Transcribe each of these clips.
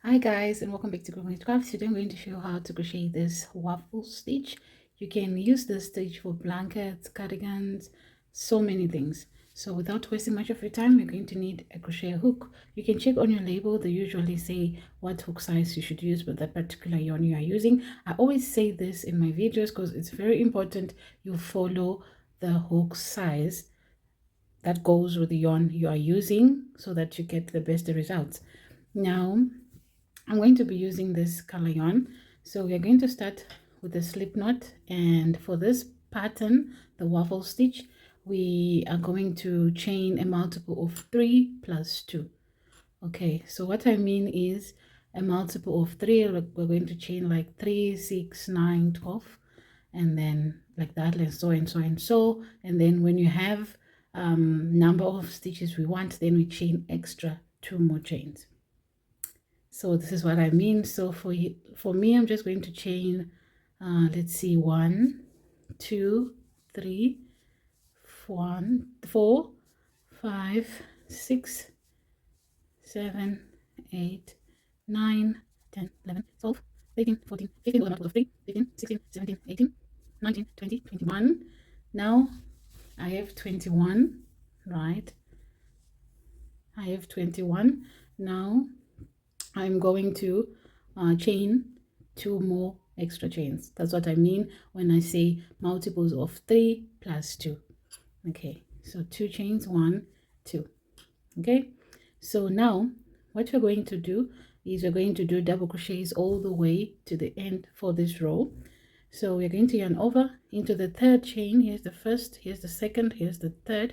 Hi guys, and welcome back to Crochet Crafts. Today I'm going to show you how to crochet this waffle stitch. You can use this stitch for blankets, cardigans, so many things. So without wasting much of your time, you're going to need a crochet hook. You can check on your label. They usually say what hook size you should use with that particular yarn you are using. I always say this in my videos because it's very important you follow the hook size that goes with the yarn you are using so that you get the best results. Now I'm going to be using this color yarn. So we are going to start with the slip knot, and for this pattern, the waffle stitch, we are going to chain a multiple of 3 plus 2. Okay, so what I mean is a multiple of 3, we're going to chain like 3, 6, 9, 12, and then like that, and so and so and so. And then when you have number of stitches we want, then we chain extra 2 more chains. So this is what I mean. So for me, I'm just going to chain, let's see, 1, 2, 3, 4, 5, 6, 7, 8, 9, 10, 11, 12, 13, 14, 15, all of 3, 15, 16, 17, 18, 19, 20, 21. Now I have 21, right? I have 21. Now I'm going to chain 2 more extra chains. That's what I mean when I say multiples of 3 plus 2. Okay, so 2 chains, 1, 2. Okay, so now what we're going to do is we're going to do double crochets all the way to the end for this row. So we're going to yarn over into the 3rd chain. Here's the 1st, here's the 2nd, here's the 3rd.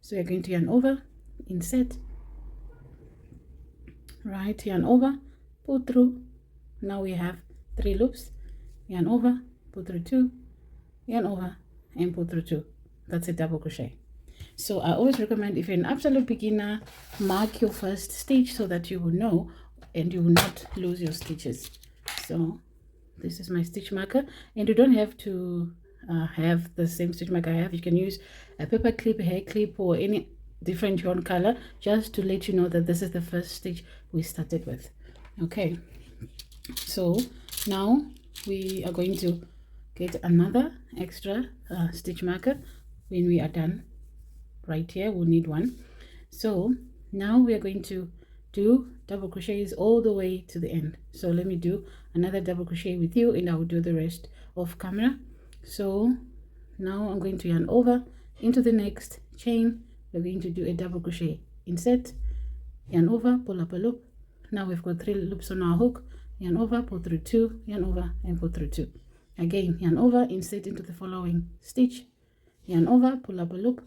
So we're going to yarn over, insert, right, yarn over, pull through. Now we have 3 loops, yarn over, pull through 2, yarn over, and pull through 2. That's a double crochet. So I always recommend, if you're an absolute beginner, mark your first stitch so that you will know and you will not lose your stitches. So this is my stitch marker, and you don't have to have the same stitch marker I have. You can use a paper clip, a hair clip, or any different yarn color, just to let you know that this is the first stitch we started with. Okay, so now we are going to get another extra stitch marker when we are done. Right here we'll need one. So now we are going to do double crochets all the way to the end. So let me do another double crochet with you, and I will do the rest off camera. So now I'm going to yarn over into the next chain. We're going to do a double crochet, insert, yarn over, pull up a loop. Now we've got 3 loops on our hook, yarn over, pull through 2, yarn over, and pull through 2. Again, yarn over, insert into the following stitch, yarn over, pull up a loop,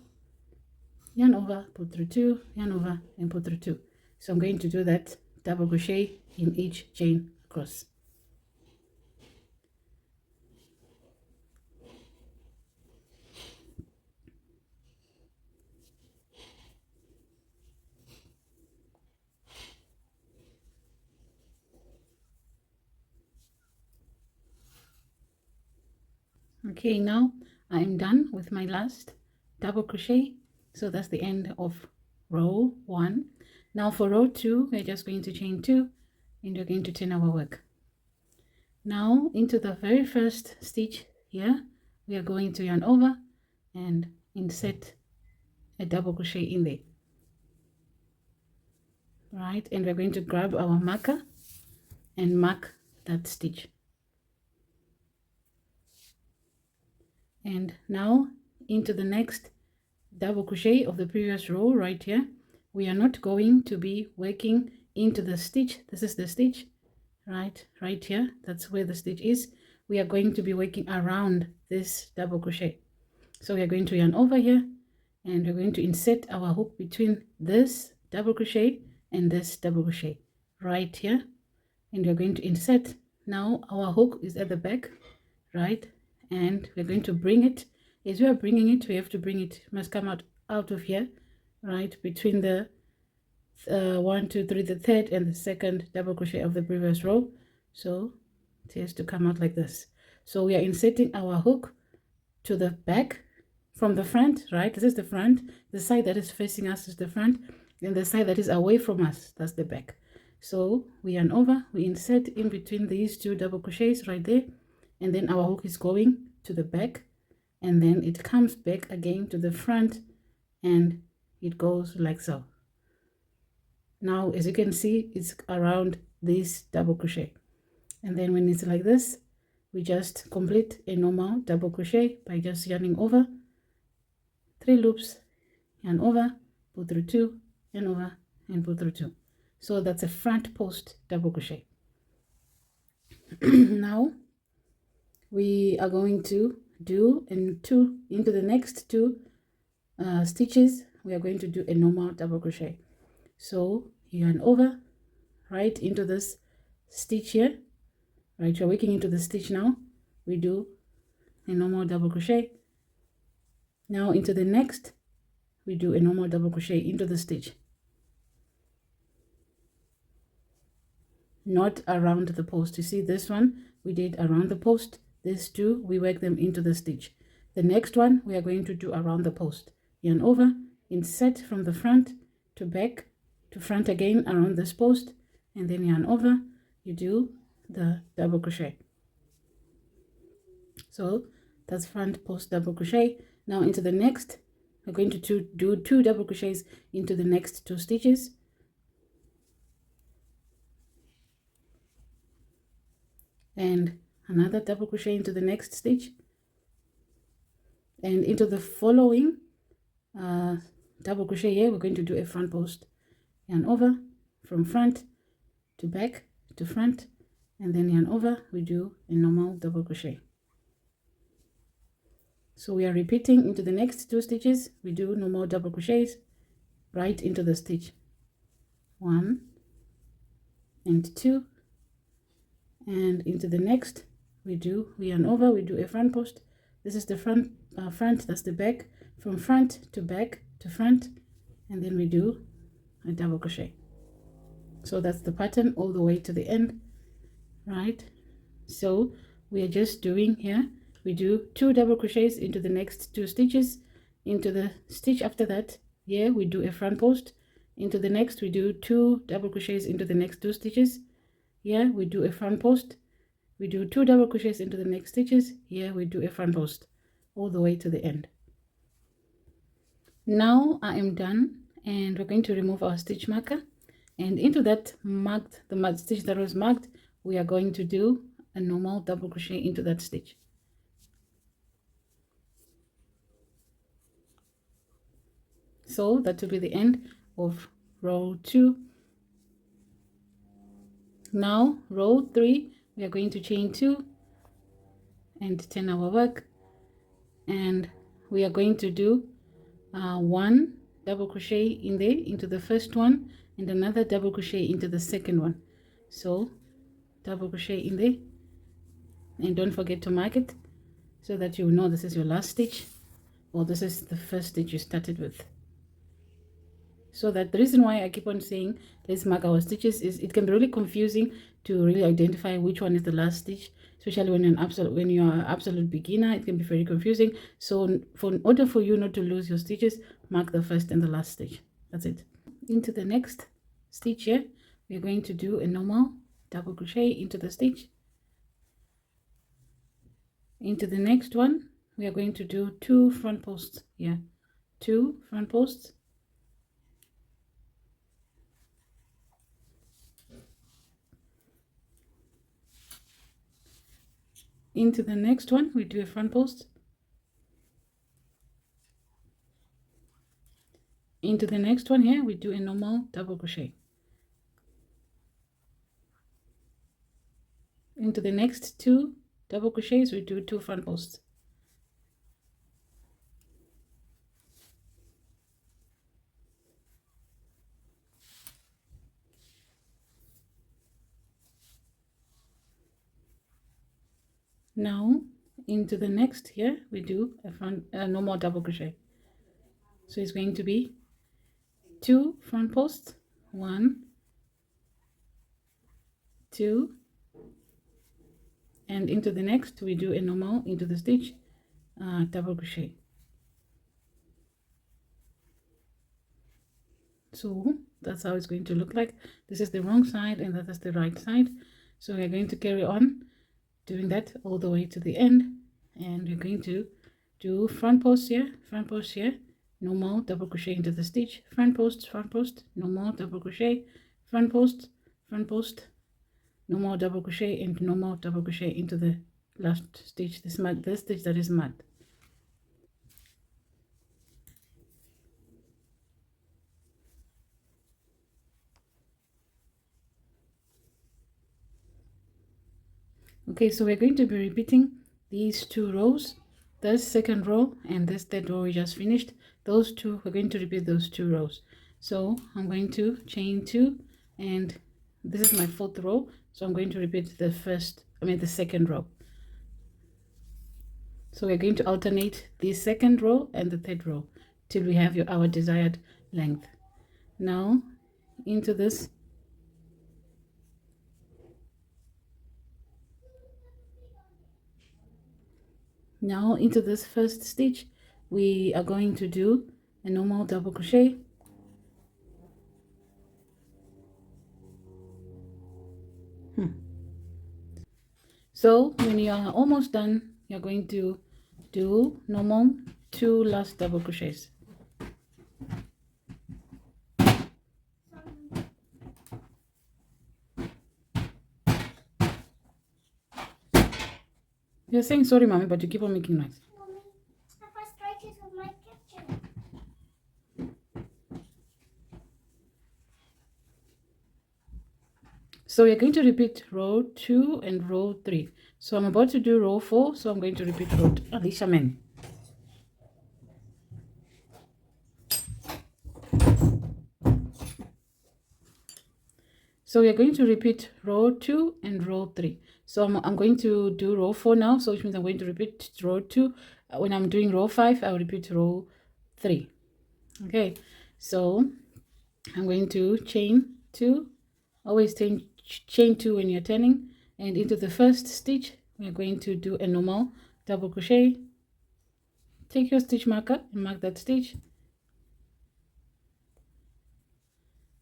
yarn over, pull through 2, yarn over, and pull through 2. So I'm going to do that double crochet in each chain across. Okay, now I'm done with my last double crochet. So that's the end of row 1. Now for row 2, we're just going to chain 2, and we're going to turn our work. Now into the very first stitch here, we are going to yarn over and insert a double crochet in there. Right, and we're going to grab our marker and mark that stitch. And now into the next double crochet of the previous row right here, we are not going to be working into the stitch. This is the stitch, right here, that's where the stitch is. We are going to be working around this double crochet. So we are going to yarn over here, and we're going to insert our hook between this double crochet and this double crochet right here, and we're going to insert. Now our hook is at the back, right, and we're going to bring it. As we are bringing it, we have to bring it, must come out of here, right, between the 1, 2, 3, the 3rd and the 2nd double crochet of the previous row. So it has to come out like this. So we are inserting our hook to the back from the front, right? This is the front. The side that is facing us is the front, and the side that is away from us, that's the back. So we yarn over, we insert in between these 2 double crochets right there, and then our hook is going to the back, and then it comes back again to the front, and it goes like so. Now as you can see, it's around this double crochet, and then when it's like this, we just complete a normal double crochet by just yarning over 3 loops, yarn over, pull through 2, yarn over, and pull through 2. So that's a front post double crochet. Now we are going to do into the next 2 stitches, we are going to do a normal double crochet. So you yarn over right into this stitch here, right? You're working into the stitch now. We do a normal double crochet. Now into the next, we do a normal double crochet into the stitch, not around the post. You see this one we did around the post, these 2 we work them into the stitch. The next one we are going to do around the post. Yarn over, insert from the front to back to front again around this post, and then yarn over, you do the double crochet. So that's front post double crochet. Now into the next, we're going to do 2 double crochets into the next 2 stitches, and another double crochet into the next stitch, and into the following double crochet here we're going to do a front post. Yarn over from front to back to front, and then yarn over, we do a normal double crochet. So we are repeating into the next 2 stitches, we do normal double crochets right into the stitch, 1 and 2, and into the next we yarn over, we do a front post. This is the front, that's the back, from front to back to front, and then we do a double crochet. So that's the pattern all the way to the end, right? So we are just doing here, we do 2 double crochets into the next 2 stitches. Into the stitch after that, here we do a front post. Into the next we do 2 double crochets into the next 2 stitches. Here we do a front post. We do 2 double crochets into the next stitches. Here we do a front post all the way to the end. Now I am done, and we're going to remove our stitch marker, and into that marked, the stitch that was marked, we are going to do a normal double crochet into that stitch. So that will be the end of row 2. Now row 3, we are going to chain 2 and turn our work, and we are going to do 1 double crochet in there into the first one, and another double crochet into the second one. So double crochet in there, and don't forget to mark it so that you know this is your last stitch, or this is the first stitch you started with. So that the reason why I keep on saying let's mark our stitches is it can be really confusing to really identify which one is the last stitch, especially when you're an absolute beginner. It can be very confusing. So in order for you not to lose your stitches, mark the first and the last stitch. That's it. Into the next stitch here, we're going to do a normal double crochet into the stitch. Into the next one, we are going to do 2 front posts here, 2 front posts. Into the next one, we do a front post. Into the next one here, we do a normal double crochet. Into the next 2 double crochets, we do 2 front posts. Now into the next here, we do a normal double crochet. So it's going to be 2 front posts, 1, 2, and into the next we do a normal into the stitch, double crochet. So That's how it's going to look like. This is the wrong side and that is the right side. So we're going to carry on doing that all the way to the end, and we're going to do front post here, normal double crochet into the stitch, front post, normal double crochet, front post, normal double crochet, and normal double crochet into the last stitch, this stitch that is mud. Okay, so we're going to be repeating these 2 rows, this second row and this third row we just finished. Those two, we're going to repeat those 2 rows. So I'm going to chain 2, and this is my 4th row, so I'm going to repeat the second row. So we're going to alternate the second row and the third row till we have our desired length. Now into this, first stitch, we are going to do a normal double crochet, So when you are almost done, you're going to do normal 2 last double crochets. You're saying sorry, mommy, but you keep on making noise. Mommy, I'm frustrated with my kitchen. So we're going to repeat row 2 and row 3. So I'm about to do row 4, so I'm going to repeat row 2. Alicia, man. So we are going to repeat row 2 and row 3. So I'm going to do row 4 now, so which means I'm going to repeat row 2. When I'm doing row 5, I'll repeat row 3. Okay, so I'm going to chain 2. Always chain 2 when you're turning, and into the first stitch, we're going to do a normal double crochet. Take your stitch marker and mark that stitch.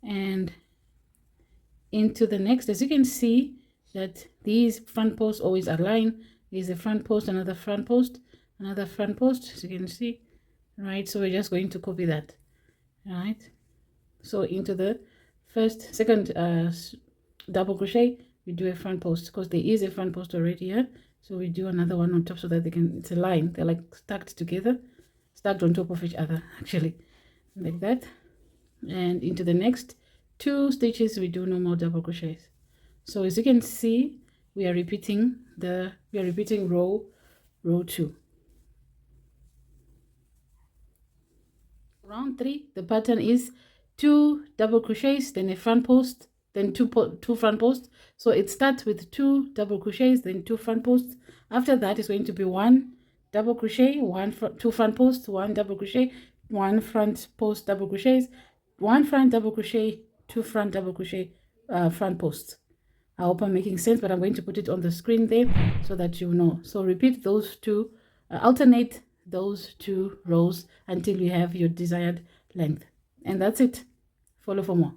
And into the next, as you can see that these front posts always align. There's a front post, another front post, another front post, as you can see, right? So we're just going to copy that, right? So into the second double crochet, we do a front post because there is a front post already here. So we do another one on top so that it's a line. They're like stacked together, stacked on top of each other, actually, like that. And into the next 2 stitches, we do normal double crochets. So as you can see, we are repeating row 2. Round 3, the pattern is 2 double crochets, then a front post, then two front posts. So it starts with 2 double crochets, then 2 front posts. After that, it's going to be 1 double crochet, 2 front posts, 1 double crochet, 1 front post double crochets, 1 front double crochet, 2 front double crochet front posts. I hope I'm making sense, but I'm going to put it on the screen there so that you know. So repeat those 2, alternate those 2 rows until you have your desired length. And that's it. Follow for more.